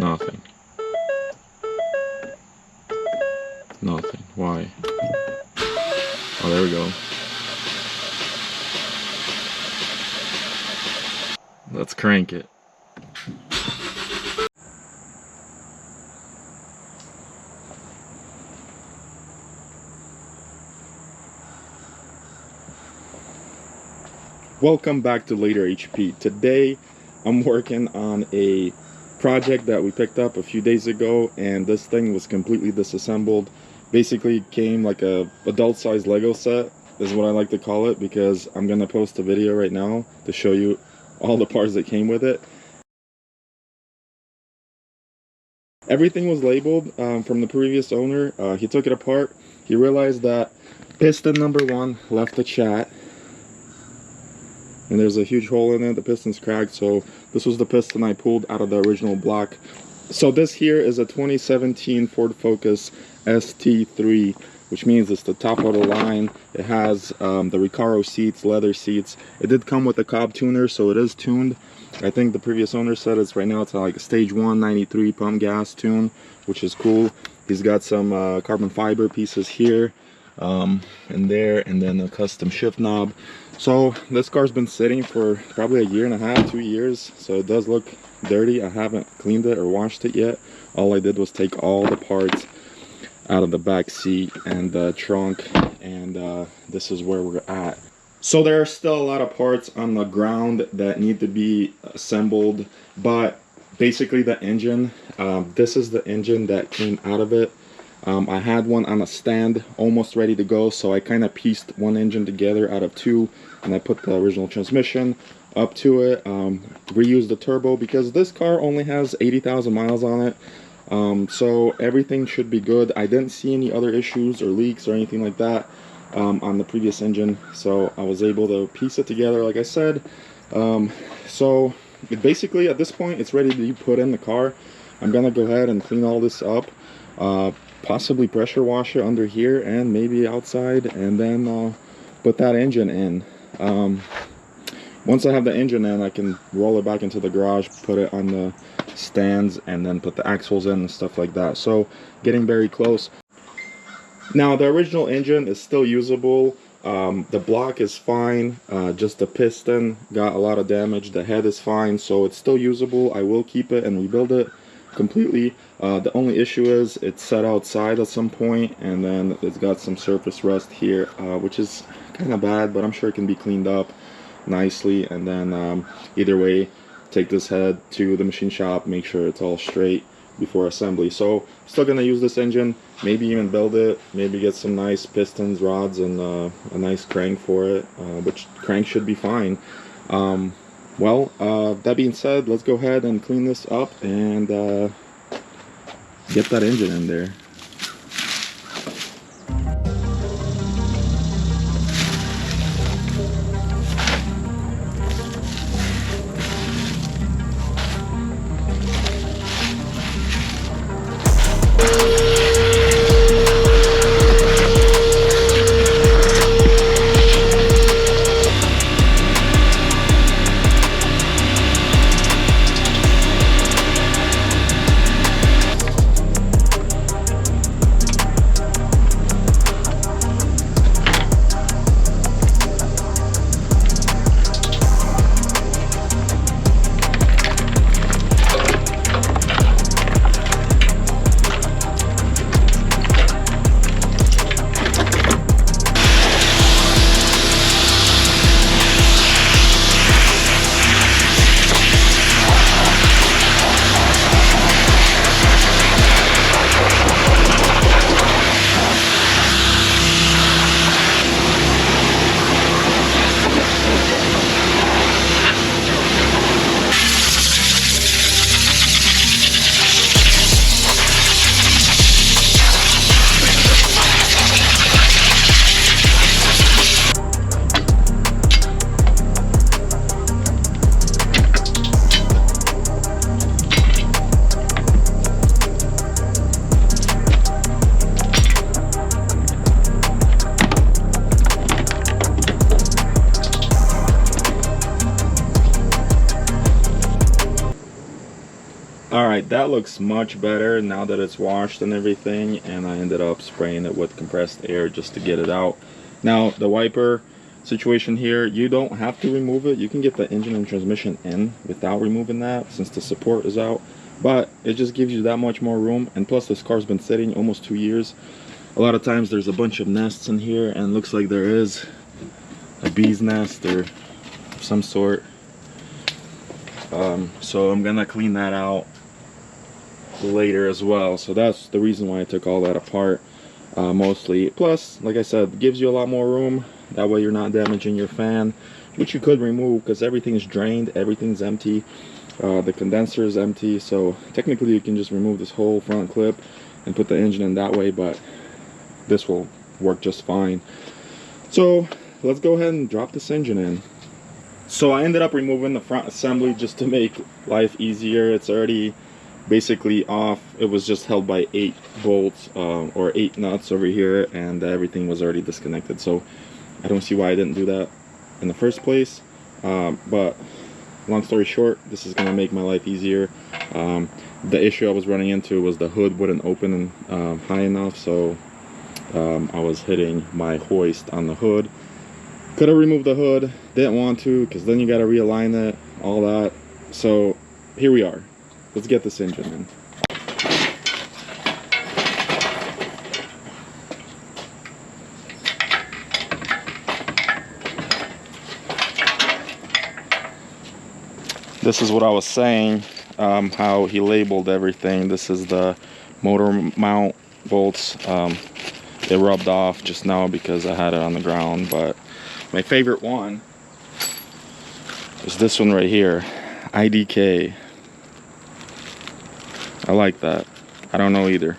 Nothing. Nothing. Why? Oh, there we go. Let's crank it. Welcome back to Later HP. Today I'm working on a project that we picked up a few days ago, and this thing was completely disassembled. Basically it came like a adult-sized Lego set is what I like to call it, because I'm gonna post a video right now to show you all the parts that came with it. Everything was labeled from the previous owner. He took it apart. He realized that piston number 1 left the chat, and there's a huge hole in it. The piston's cracked, so this was the piston I pulled out of the original block. So this here is a 2017 Ford Focus ST3, which means it's the top of the line. It has the Recaro seats, leather seats. It did come with a Cobb tuner, so it is tuned. I think the previous owner said it's right now it's like a stage 1 93 pump gas tune, which is cool. He's got some carbon fiber pieces here and there, and then a custom shift knob. So this car's been sitting for probably a year and a half, 2 years, so it does look dirty. I haven't cleaned it or washed it yet. All I did was take all the parts out of the back seat and the trunk, and this is where we're at. So there are still a lot of parts on the ground that need to be assembled, but basically the engine, this is the engine that came out of it. I had one on a stand almost ready to go, so I kind of pieced one engine together out of 2, and I put the original transmission up to it, reused the turbo because this car only has 80,000 miles on it, so everything should be good. I didn't see any other issues or leaks or anything like that on the previous engine, so I was able to piece it together like I said. So basically at this point it's ready to be put in the car. I'm gonna go ahead and clean all this up, possibly pressure wash it under here and maybe outside, and then put that engine in. Once I have the engine in, I can roll it back into the garage, put it on the stands, and then put the axles in and stuff like that. So getting very close. Now the original engine is still usable. The block is fine, just the piston got a lot of damage. The head is fine, so it's still usable. I will keep it and rebuild it completely. The only issue is it's set outside at some point, and then it's got some surface rust here, which is kind of bad, but I'm sure it can be cleaned up nicely. And then either way, take this head to the machine shop, make sure it's all straight before assembly. So still gonna use this engine, maybe even build it, maybe get some nice pistons, rods, and a nice crank for it, which crank should be fine. That being said, let's go ahead and clean this up and get that engine in there. All right, that looks much better now that it's washed and everything, and I ended up spraying it with compressed air just to get it out. Now the wiper situation here, you don't have to remove it. You can get the engine and transmission in without removing that since the support is out, but it just gives you that much more room. And plus this car's been sitting almost 2 years. A lot of times there's a bunch of nests in here, and looks like there is a bee's nest or some sort. So I'm gonna clean that out later as well. So that's the reason why I took all that apart, mostly. Plus, like I said, it gives you a lot more room. That way you're not damaging your fan, which you could remove because everything's drained, everything's empty. The condenser is empty, so technically you can just remove this whole front clip and put the engine in that way, but this will work just fine. So let's go ahead and drop this engine in. So I ended up removing the front assembly just to make life easier. It's already basically off. It was just held by 8 bolts or 8 nuts over here, and everything was already disconnected. So I don't see why I didn't do that in the first place. But long story short, this is gonna make my life easier. The issue I was running into was the hood wouldn't open high enough, so I was hitting my hoist on the hood. Could have removed the hood, didn't want to, because then you got to realign it, all that. So here we are. Let's get this engine in. This is what I was saying, how he labeled everything. This is the motor mount bolts. It rubbed off just now because I had it on the ground, but my favorite one is this one right here, IDK. I like that. I don't know either.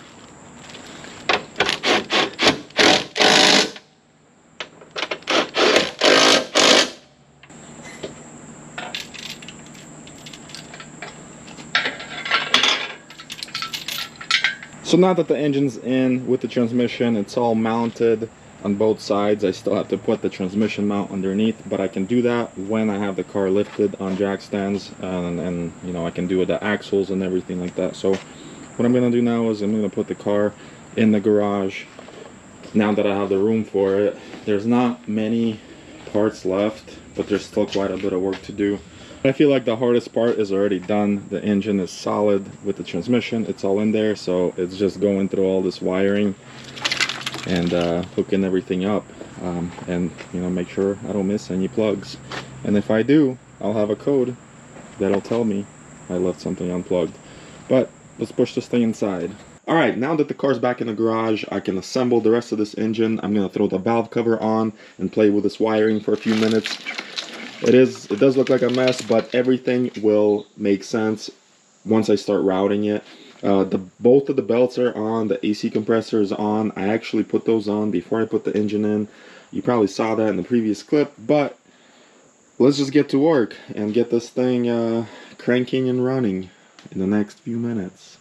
So now that the engine's in with the transmission, it's all mounted on both sides. I still have to put the transmission mount underneath, but I can do that when I have the car lifted on jack stands, and you know, I can do with the axles and everything like that. So what I'm gonna do now is I'm gonna put the car in the garage now that I have the room for it. There's not many parts left, but there's still quite a bit of work to do. I feel like the hardest part is already done. The engine is solid with the transmission, it's all in there, so it's just going through all this wiring and hooking everything up, and you know, make sure I don't miss any plugs. And if I do, I'll have a code that'll tell me I left something unplugged. But let's push this thing inside. All right, now that the car's back in the garage, I can assemble the rest of this engine. I'm gonna throw the valve cover on and play with this wiring for a few minutes. It does look like a mess, but everything will make sense once I start routing it. Both of the belts are on, the AC compressor is on. I actually put those on before I put the engine in. You probably saw that in the previous clip, but let's just get to work and get this thing cranking and running in the next few minutes.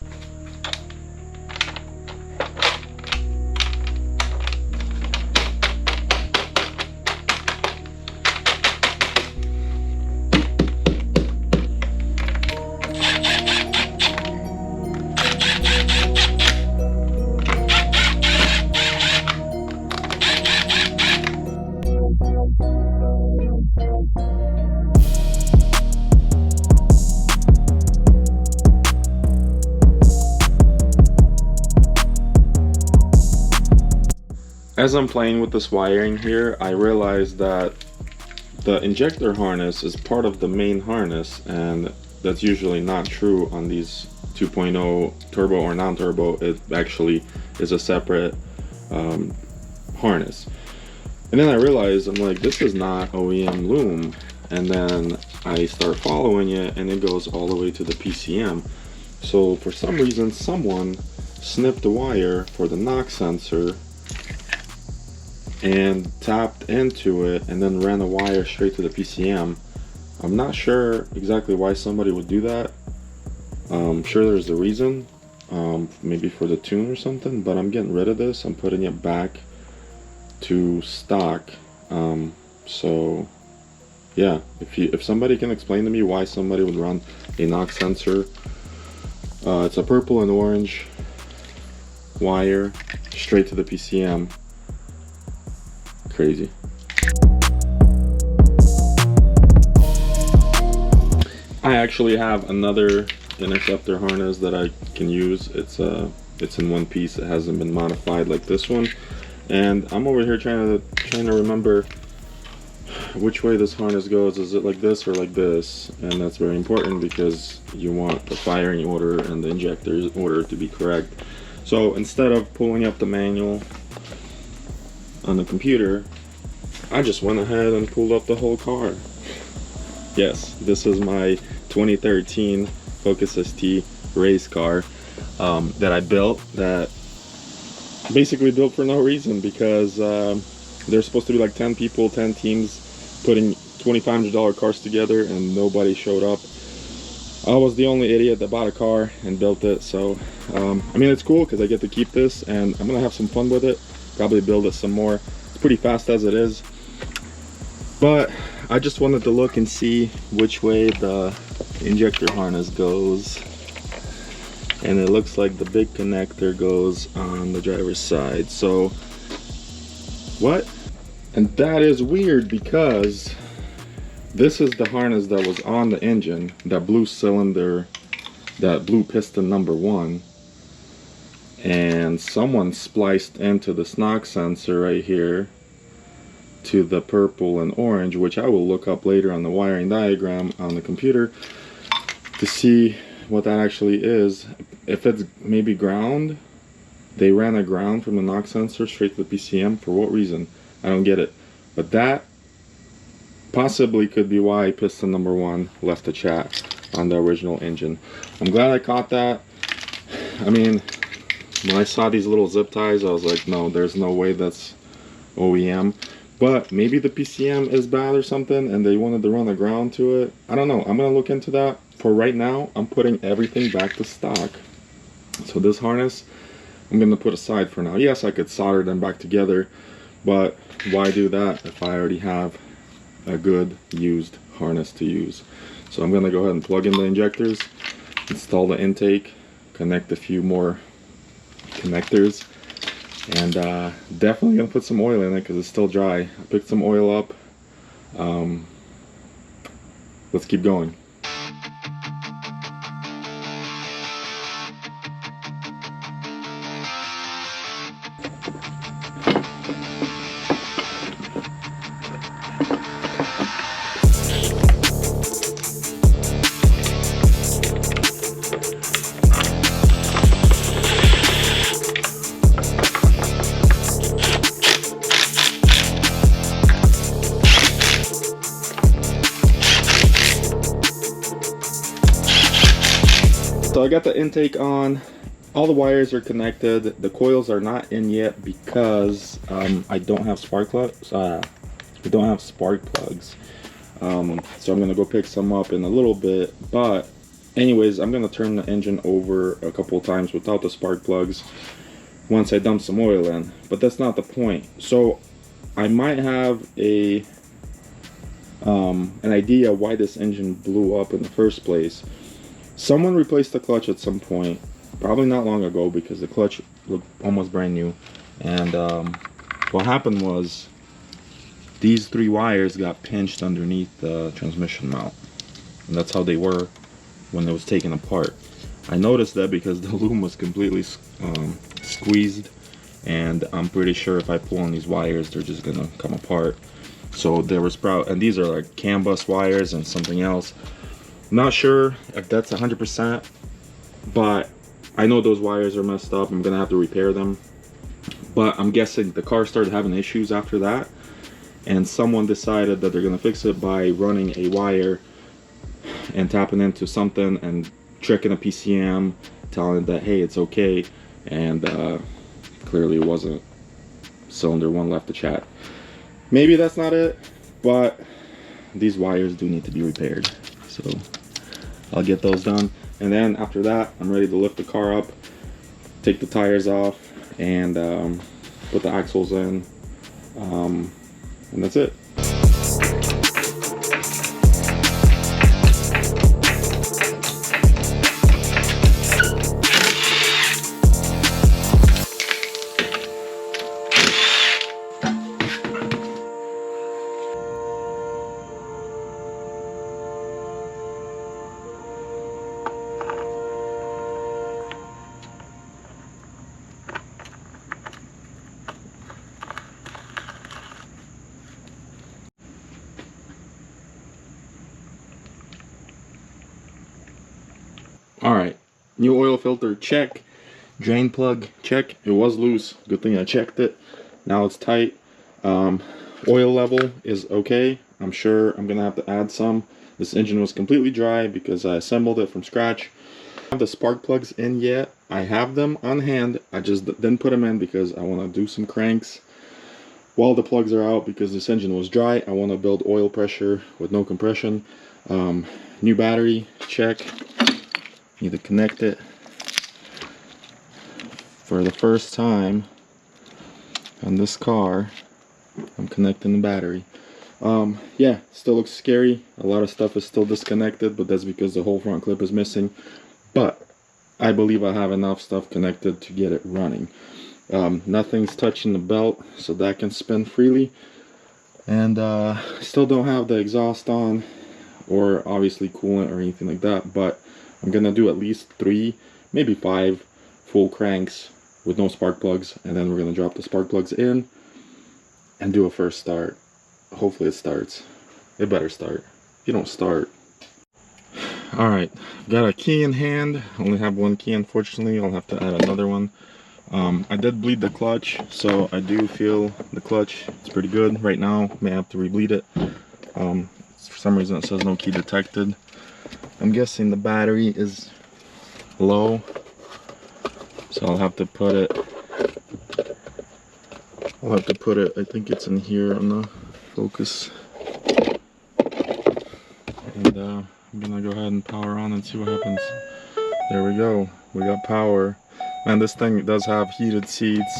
As I'm playing with this wiring here, I realized that the injector harness is part of the main harness, and that's usually not true on these 2.0 turbo or non-turbo. It actually is a separate harness. And then I realized, I'm like, this is not OEM loom. And then I start following it, and it goes all the way to the PCM. So for some reason, someone snipped the wire for the knock sensor and tapped into it and then ran the wire straight to the PCM. I'm not sure exactly why somebody would do that. I'm sure there's a reason, maybe for the tune or something, but I'm getting rid of this. I'm putting it back to stock. So yeah, if somebody can explain to me why somebody would run a knock sensor It's a purple and orange wire straight to the PCM. Crazy. I actually have another interceptor harness that I can use. It's in one piece. It hasn't been modified like this one, and I'm over here trying to remember which way this harness goes. Is it like this or like this? And that's very important because you want the firing order and the injector order to be correct. So instead of pulling up the manual on the computer, I just went ahead and pulled up the whole car. Yes, this is my 2013 Focus ST race car that I built, that basically built for no reason, because there's supposed to be like 10 people, 10 teams putting $2,500 cars together, and nobody showed up. I was the only idiot that bought a car and built it. So I mean, it's cool because I get to keep this and I'm gonna have some fun with it, probably build it some more. It's pretty fast as it is, but I just wanted to look and see which way the injector harness goes, and it looks like the big connector goes on the driver's side. So what? And that is weird because this is the harness that was on the engine, that blue cylinder, that blue piston number 1, and someone spliced into the knock sensor right here to the purple and orange, which I will look up later on the wiring diagram on the computer to see what that actually is. If it's maybe ground, they ran a ground from the knock sensor straight to the PCM. For what reason? I don't get it. But that possibly could be why piston number 1 left the chat on the original engine. I'm glad I caught that. I mean, when I saw these little zip ties, I was like, no, there's no way that's OEM. But maybe the PCM is bad or something and they wanted to run a ground to it. I don't know. I'm gonna look into that. For right now, I'm putting everything back to stock. So this harness, I'm gonna put aside for now. Yes, I could solder them back together, but why do that if I already have a good used harness to use? So I'm gonna go ahead and plug in the injectors, install the intake, connect a few more connectors, and definitely gonna put some oil in it because it's still dry. I picked some oil up. Let's keep going. So I got the intake on, all the wires are connected, the coils are not in yet because I don't have spark plugs. So I'm gonna go pick some up in a little bit. But anyways, I'm gonna turn the engine over a couple of times without the spark plugs once I dump some oil in. But that's not the point. So I might have an idea why this engine blew up in the first place. Someone replaced the clutch at some point, probably not long ago, because the clutch looked almost brand new. And what happened was these 3 wires got pinched underneath the transmission mount, and that's how they were when it was taken apart. I noticed that because the loom was completely squeezed, and I'm pretty sure if I pull on these wires, they're just gonna come apart. So there was and these are like CAN bus wires and something else. Not sure if that's 100%, but I know those wires are messed up. I'm gonna have to repair them. But I'm guessing the car started having issues after that, and someone decided that they're gonna fix it by running a wire and tapping into something and tricking a PCM, telling it that, hey, it's okay, and clearly it wasn't. Cylinder 1 left the chat. Maybe that's not it, but these wires do need to be repaired. So I'll get those done, and then after that I'm ready to lift the car up, take the tires off, and put the axles in, and that's it. Alright, new oil filter, check. Drain plug, check. It was loose, good thing I checked it. Now it's tight. Oil level is okay. I'm sure I'm gonna have to add some. This engine was completely dry because I assembled it from scratch. I don't have the spark plugs in yet. I have them on hand. I just didn't put them in because I want to do some cranks while the plugs are out, because this engine was dry. I want to build oil pressure with no compression. New battery, check. Need to connect it. For the first time on this car, I'm connecting the battery. Yeah, still looks scary. A lot of stuff is still disconnected, but that's because the whole front clip is missing. But I believe I have enough stuff connected to get it running. Nothing's touching the belt, so that can spin freely. And still don't have the exhaust on, or obviously coolant or anything like that. But I'm gonna do at least 3, maybe 5 full cranks with no spark plugs, and then we're gonna drop the spark plugs in and do a first start. Hopefully it starts. It better start. If you don't start. Alright, got a key in hand. Only have one key, unfortunately. I'll have to add another one. I did bleed the clutch, so I do feel the clutch. It's pretty good right now. May have to rebleed it. For some reason it says no key detected. I'm guessing the battery is low, so I'll have to put it, I think it's in here on the focus. And I'm gonna go ahead and power on and see what happens. There we go, we got power. Man, this thing does have heated seats,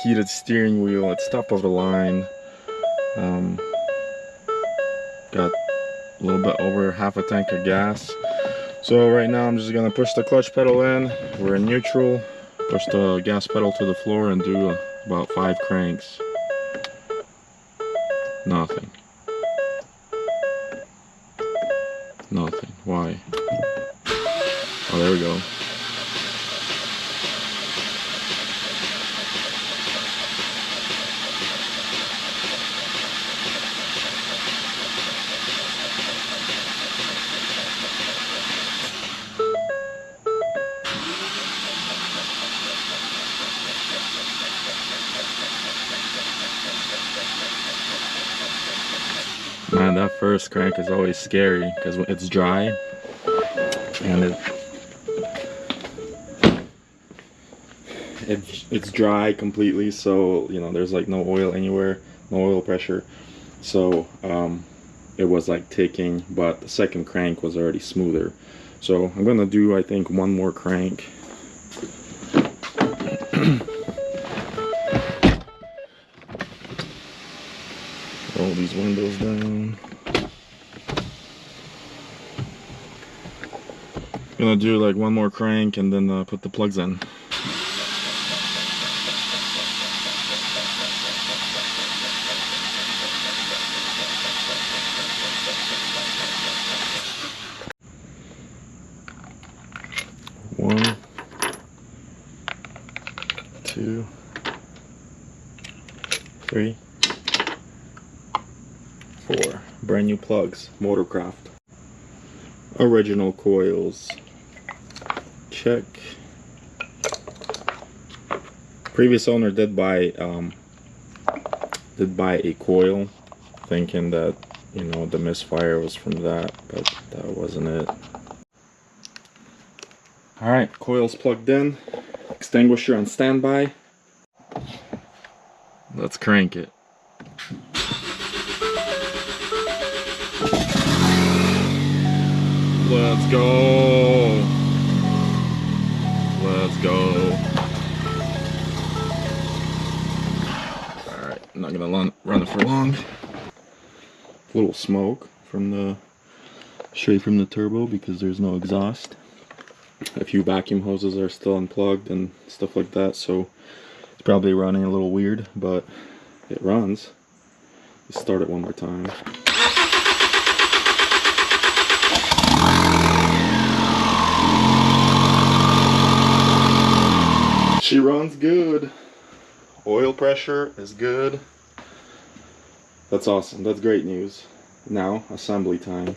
heated steering wheel. It's top of the line. Got a little bit over half a tank of gas. So right now I'm just gonna push the clutch pedal in. We're in neutral. Push the gas pedal to the floor and do about 5 cranks. Nothing. Nothing. Why? Oh, there we go. Man, that first crank is always scary because it's dry and it's dry completely, so you know there's like no oil anywhere, no oil pressure, so it was like ticking, but the second crank was already smoother. So I'm gonna do, I think, one more crank. Roll these windows down. Gonna do like one more crank and then put the plugs in. One, 2, 3, 4. Brand new plugs, Motorcraft. Original coils. Check. Previous owner did buy a coil, thinking that, you know, the misfire was from that, but that wasn't it. Alright, coils plugged in, extinguisher on standby. Let's crank it. Let's go. Let's go. Alright, I'm not gonna run it for long. A little smoke from straight from the turbo because there's no exhaust. A few vacuum hoses are still unplugged and stuff like that, so it's probably running a little weird, but it runs. Let's start it one more time. She runs good. Oil pressure is good. That's awesome. That's great news. Now, assembly time.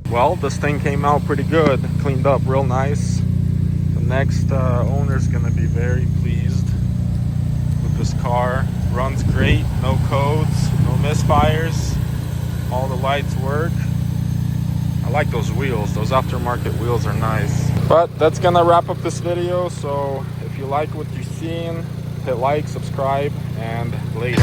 Well, this thing came out pretty good, cleaned up real nice. The next owner's gonna be very pleased with this car. Runs great, no codes, no misfires, all the lights work. I like those wheels, those aftermarket wheels are nice. But that's gonna wrap up this video, so if you like what you've seen, hit like, subscribe, and later.